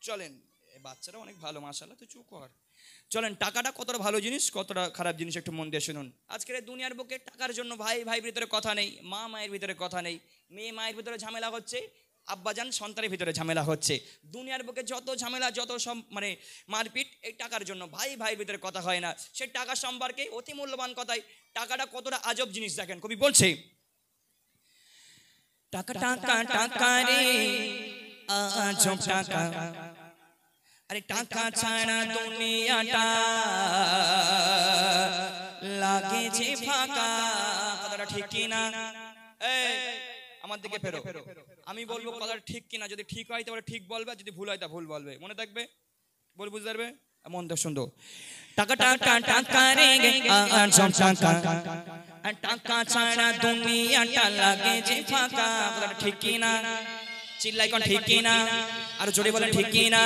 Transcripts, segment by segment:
চলেন, বাচ্চারা অনেক ভালো মাশাআল্লাহ, তো চুপ কর। চলেন, টাকাটা কতটা ভালো জিনিস কতটা খারাপ জিনিস একটু মন দিয়ে শুনুন। আজকের এই দুনিয়ার বুকে টাকার জন্য ভাই ভাইয়ের ভিতরে কথা নেই, মা মায়ের ভিতরে কথা নেই, মেয়ে মায়ের ভিতরে ঝামেলা হচ্ছে, আব্বাজান সন্তানের ভিতরে ঝামেলা হচ্ছে। দুনিয়ার বুকে যত ঝামেলা যত সব মানে মারপিট এই টাকার জন্য, ভাই ভাইয়ের ভিতরে কথা হয় না। সে টাকা সম্পর্কে অতি মূল্যবান কথাই, টাকাটা কতটা আজব জিনিস দেখেন কবি বলছে, টাকা টাকা টাকা রে আজব টাকা, আরে টাকা ছাড়া দুনিয়াটা লাগে যে ফাঁকা। কথাটা ঠিক কিনা? এই আমার দিকে ফেরো, আমি বলবো কথাটা ঠিক কিনা, যদি ঠিক হয় তাহলে ঠিক বলবে, যদি ভুল হয় তা ভুল বলবে, মনে থাকবে, বল বুঝতে পারবে, মন দিয়ে শুনতো। টাকা টাকা টাকা রে আজব টাকা, টাকা ছাড়া দুনিয়াটা লাগে যে ফাঁকা। কথাটা ঠিক কিনা? চিল্লাই কোন ঠিক কিনা? আর জোরে বলেন ঠিক কিনা?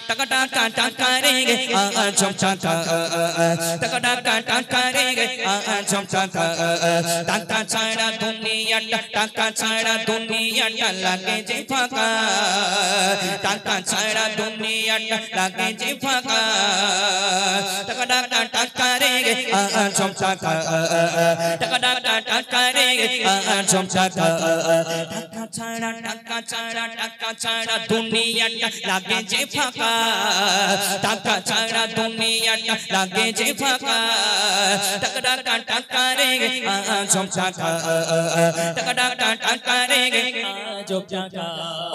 টাকা টাকা টাকা রে আজব টাকা, টাকা টাকা টাকা রে আজব টাকা, টাকা ছাড়া দুনিয়াটা, টাকা ছাড়া দুনিয়াটা লাগে যে ফাঁকা, টাকা ছাড়া দুনিয়াটা লাগে যে ফাঁকা। টাকা টাকা টাকা রে আজব টাকা, টাকা টাকা টাকা রে আজব টাকা, টাকা ছাড়া টাকা ছাড়া টাকা ছাড়া দুনিয়াটা লাগে যে ফাঁকা, টাকা ছাড়া দুনিয়াটা লাগে যে ফাঁকা। টাকা টাকা টাকা রে আজব টাকা, টাকা টাকা টাকা রে আজব টাকা।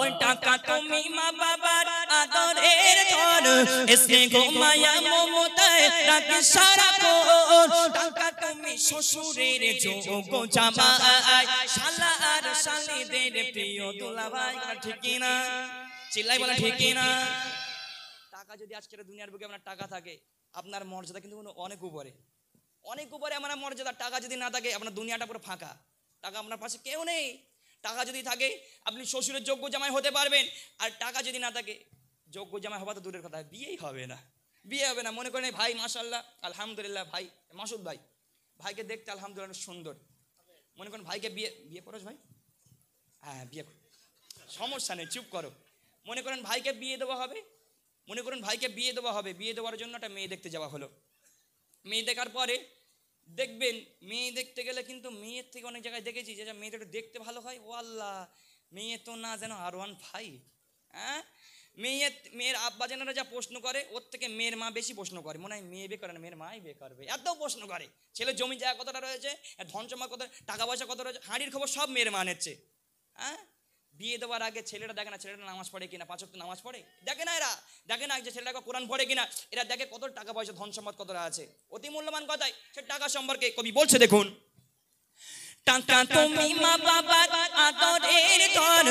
ওই টাকা তুমি মা বাবার আদরের ধন, এসে ঘুমায়া মমতায় রাখে সারাক্ষণ। টাকা তুমি শ্বশুরের যোগ্য জামাই, শালা আর শালীদের প্রিয় দুলাভাই। ঠিক কিনা? চিল্লাই বলে ঠিক কিনা? টাকা যদি আজকের দুনিয়ার বুকে আপনার টাকা থাকে, আপনার মর্যাদা কিন্তু অনেক উপরে, অনেক উপরে আমার মর্যাদা। টাকা যদি না থাকে আপনার দুনিয়াটা পুরো ফাঁকা, টাকা আপনার পাশে কেউ নেই। টাকা যদি থাকে আপনি শ্বশুরের যোগ্য জামাই হতে পারবেন, আর টাকা যদি না থাকে যোগ্য জামাই হওয়া তো দূরের কথা, বিয়েই হবে না, বিয়ে হবে না। মনে করেন ভাই মাশাআল্লাহ আলহামদুলিল্লাহ, ভাই মাসুদ ভাই, ভাইকে দেখতে আলহামদুলিল্লাহ সুন্দর, মনে করেন ভাইকে বিয়ে, বিয়ে করো ভাই, হ্যাঁ বিয়ে করো, সমস্যা নেই, চুপ করো। মনে করেন ভাইকে বিয়ে দেওয়া হবে, মনে করুন ভাইকে বিয়ে দেওয়া হবে, বিয়ে দেওয়ার জন্য একটা মেয়ে দেখতে যাওয়া হলো। মেয়ে দেখার পরে দেখবেন, মেয়ে দেখতে গেলে কিন্তু মেয়ের থেকে অনেক জায়গায় দেখেছি যে মেয়েটা একটু দেখতে ভালো হয়, ও আল্লাহ মেয়ে তো না যেন R15। হ্যাঁ, মেয়ের আব্বা জানারা যা প্রশ্ন করে ওর থেকে মেয়ের মা বেশি প্রশ্ন করে, মনে হয় মেয়ে বিয়ে করে না মেয়ের মাই বিয়ে করবে, এত প্রশ্ন করে। ছেলে জমি জায়গা কতটা রয়েছে, ধন জমা কত, টাকা পয়সা কত রয়েছে, হাঁড়ির খবর সব মেয়ের মা নিচ্ছে। হ্যাঁ, বিয়ে দেওয়ার আগে ছেলেটা দেখে না ছেলেটা নামাজ পড়ে কিনা, 5 ওয়াক্ত নামাজ পড়ে, দেখে না এরা, দেখে না যে ছেলেটাকে কোরআন পড়ে কিনা, এরা দেখে কত টাকা পয়সা ধন সম্পদ কতটা আছে। অতি মূল্যবান কথাই সে টাকা সম্পর্কে কবি বলছে, দেখুন, টাকা তুমি মা বাবার আদরের ধন,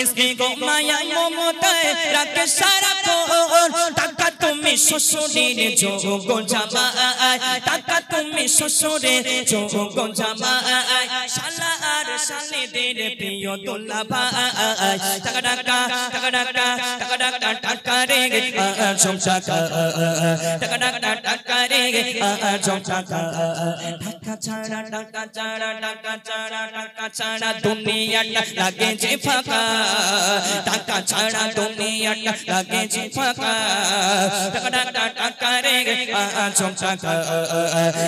এসকে গো মায়া মমতায় রাখে সারাক্ষণ। টাকা তুমি শ্বশুরের যোগ্য জামাই, টাকা তুমি শ্বশুরের যোগ্য জামাই, শালা আর শালীদের প্রিয় দুলাভাই। টাকা টাকা টাকা টাকা টাকা টাকা টাকা রে আজব টাকা, টাকা টাকা টাকা রে আজব টাকা, টাকা ছাড়া টাকা ছাড়া টাকা ছাড়া টাকা ছাড়া দুনিয়াটা লাগে যে ফাঁকা, টাকা ছাড়া দুনিয়াটা লাগে যে ফাঁকা। টাকা টাকা টাকা রে আজব টাকা,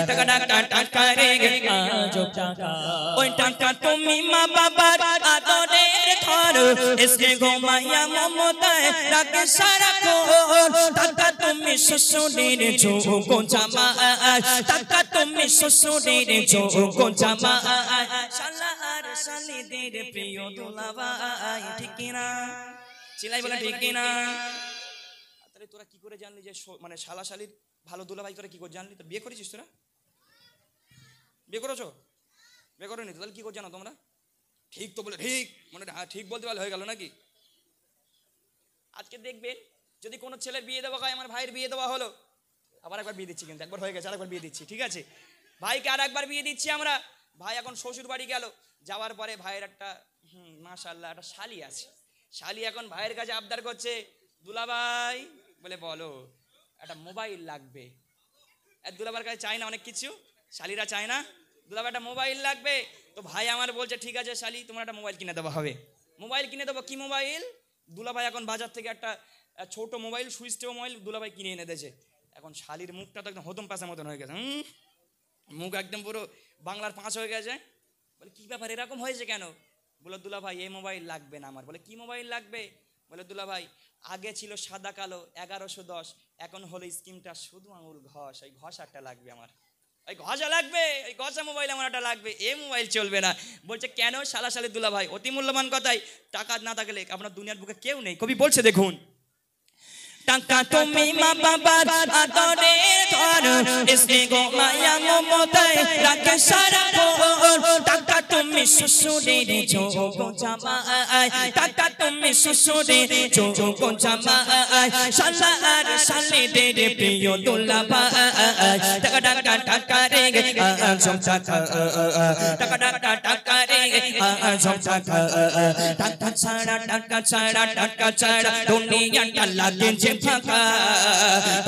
টাকা টাকা টাকা রে আজব টাকা। ওই টাকা তুমি মা বাবার আদরের ধন, এসে ঘুমায়া মমতায় রাখে সারাক্ষণ। টাকা তুমি শ্বশুরের যোগ্য জামাই, টাকা তুমি শ্বশুরের যোগ্য জামাই, শালা আর শালীদের প্রিয় দুলাভাই। ঠিক কিনা? চিল্লাই বলে ঠিক কিনা? তাহলে তোরা কি করে জানলি যে মানে শালা শালীর ভালো দুলাভাই, তোরা কি করে জানলি? তো বিয়ে করেছিস তোরা? বিয়ে করেছো? বিয়ে করোনি? তাহলে কি করে জানো তোমরা? ঠিক তো বলে ঠিক, মানে হ্যাঁ ঠিক বলতে পারলে হয়ে গেল নাকি? আজকে দেখবেন যদি কোনো ছেলের বিয়ে দেওয়া হয়, আমার ভাইয়ের বিয়ে দেওয়া হলো, আবার একবার বিয়ে দিচ্ছি, কিন্তু একবার হয়ে গেছে আরেকবার বিয়ে দিচ্ছি, ঠিক আছে? ভাইকে আর একবার বিয়ে দিচ্ছি আমরা। ভাই এখন শ্বশুর বাড়ি গেল, যাওয়ার পরে ভাইয়ের একটা মাশাআল্লাহ একটা শালি আছে। শালি এখন ভাইয়ের কাছে আবদার করছে, দুলাভাই বলে বলো একটা মোবাইল লাগবে। দুলাভাইয়ের কাছে চায় না অনেক কিছু, শালিরা চায় না, দুলাভাই একটা মোবাইল লাগবে। তো ভাই আমার বলছে ঠিক আছে শালি তোমার একটা মোবাইল কিনে দেওয়া হবে। মোবাইল কিনে দেবো, কি মোবাইল? দুলাভাই এখন বাজার থেকে একটা ছোট মোবাইল, সুইচ টেপ মোবাইল দুলাভাই কিনে এনে দিয়েছে। এখন শালির মুখটা তো একদম হতম পাশার মতন হয়ে গেছে, মুখ একদম পুরো বাংলার 5 হয়ে গেছে। বলে কি ব্যাপার, এরকম হয়েছে কেন? বলে দুলাভাই এই মোবাইল লাগবে না আমার। বলে কি মোবাইল লাগবে? বলে দুলাভাই আগে ছিল সাদা কালো 1110, এখন হলো স্ক্রিনটা শুধু আঙুল ঘষ, এই ঘষাটা লাগবে আমার, এই ঘষা লাগবে, এই ঘষা মোবাইল আমার একটা লাগবে, এই মোবাইল চলবে না। বলছে কেন? সালা সালে দুলাভাই অতি মূল্যবান কথাই, টাকা না থাকলে আপনার দুনিয়ার বুকে কেউ নেই। কবি বলছে দেখুন, টাকা তুমি মা বাবার আদরের ধন, স্নেহ মায়া মমতায় রাখে সারা জীবন। টাকা তুমি শ্বশুরের যোগ্য জামাই, টাকা তুমি শ্বশুরের যোগ্য জামাই, শালা আর শালিদের প্রিয় দুলাভাই। টাকা টাকা টাকা রে আজম টাকা, টাকা টাকা টাকা রে আজম টাকা, টাকা ছাড়া টাকা ছাড়া টাকা ছাড়া দুনিয়াটা লাগে যে ফাঁকা,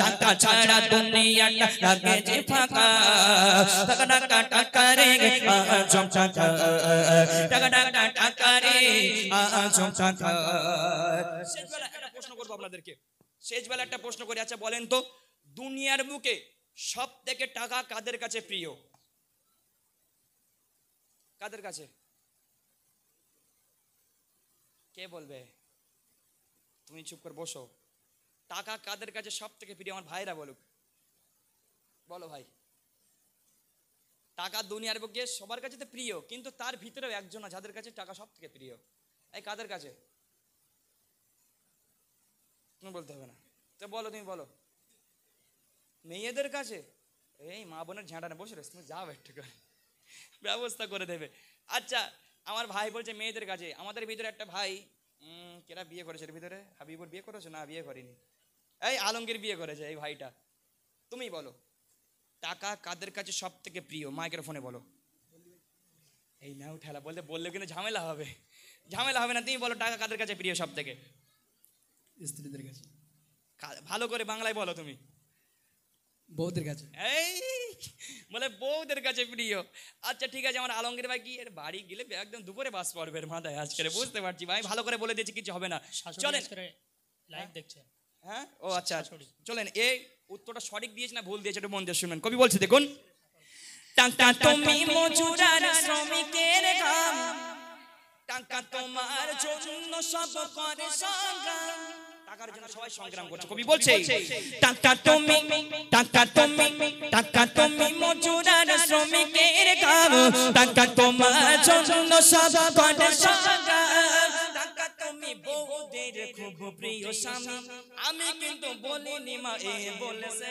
টাকা ছাড়া দুনিয়াটা লাগে যে ফাঁকা। টাকা টাকা টাকা রে আজম টাকা, টাকা টাকা টাকা রে আজম টাকা। শেষবেলা একটা প্রশ্ন করবো আপনাদেরকে, শেষবেলা একটা প্রশ্ন করি, আচ্ছা বলেন তো দুনিয়ার বুকে সব থেকে টাকা কাদের কাছে প্রিয়? কাদের কাছে? কে বলবে? তুমি চুপ করে বসো। টাকা কাদের কাছে সব থেকে প্রিয়? আমার ভাইরা বলুক, বলো ভাই। টাকা দুনিয়ার বুকে সবার কাছে তো প্রিয়, কিন্তু তার ভিতরেও একজন আছে যাদের কাছে টাকা সব থেকে প্রিয়। এই কাদের কাছে? তুমি বলতে হবে না তো, বলো, তুমি বলো। মেয়েদের কাছে? এই মা বোনের ঝাঁটা না, বসে রয়েছে, তুমি যাও একটু করে ব্যবস্থা করে দেবে। আচ্ছা আমার ভাই বলছে মেয়েদের কাছে। আমাদের ভিতরে একটা ভাই, কেরা বিয়ে করেছে এর ভিতরে? হাবিবুর বিয়ে করেছে? না বিয়ে করেনি, এই আলমগীর বিয়ে করেছে, এই ভাইটা। তুমি বলো টাকা কাদের কাছে সব থেকে প্রিয়? মাইকের ফোনে বলো। এই নাও ঠেলা, বললে কিন্তু ঝামেলা হবে, ঝামেলা হবে না। তুমি বলো টাকা কাদের কাছে প্রিয় সব থেকে? স্ত্রীদের কাছে। ভালো করে বাংলায় বলো তুমি। বউদের কাছে। এই বলে বউদের কাছে প্রিয়। আচ্ছা ঠিক আছে, আমার আলমগীর ভাই কি এর বাড়ি গেলে একদম দুপুরে বাস পড়বে এর মাথায় আজকে, বুঝতে পারছি ভাই, ভালো করে বলে দিয়েছি, কিছু হবে না। চলেন লাইভ দেখছে। হ্যাঁ ও আচ্ছা, চলেন এই উত্তরটা সঠিক দিয়েছে না ভুল দিয়েছে একটু মন দিয়ে শুনবেন। কবি বলছে দেখুন, টাকা তুমি মজুর আর শ্রমিকের ঘাম, টাকা তোমার জন্য সব করে সংগ্রাম। টাকার জন্য সবাই সংগ্রাম করছে। কবি বলছে টাকা তুমি, টাকা তুমি, টাকা তুমি মজুর আর শ্রমিকের ঘাম, টাকা তোমার জন্য সব করে সংগ্রাম। টাকা তুমি বউদের খুব প্রিয় স্বামী, আমি কিন্তু বলিনি মা, এ বলেছে,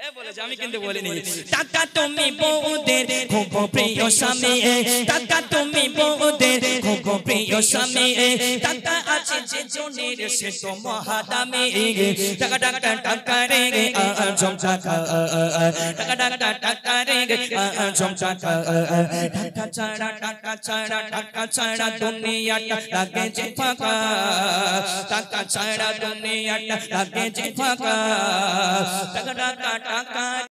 এ বলেছে, আমি কিন্তু বলিনি। টাকা তুমি বউদের খুব প্রিয় স্বামী, টাকা তুমি বউদের খুব প্রিয় স্বামী, টাকা আছে যে জনের সে তো মহাদামি। টাকা টাকা টাকা রে আজম টাকা, টাকা টাকা টাকা রে আজম টাকা, টাকা ছাড়া টাকা ছাড়া টাকা ছাড়া দুনিয়াটা লাগে যে ফাঁকা, টাকা ছাড়া দুনিয়াটা লাগে যে ফাঁকা। টাকা টাকা টাকা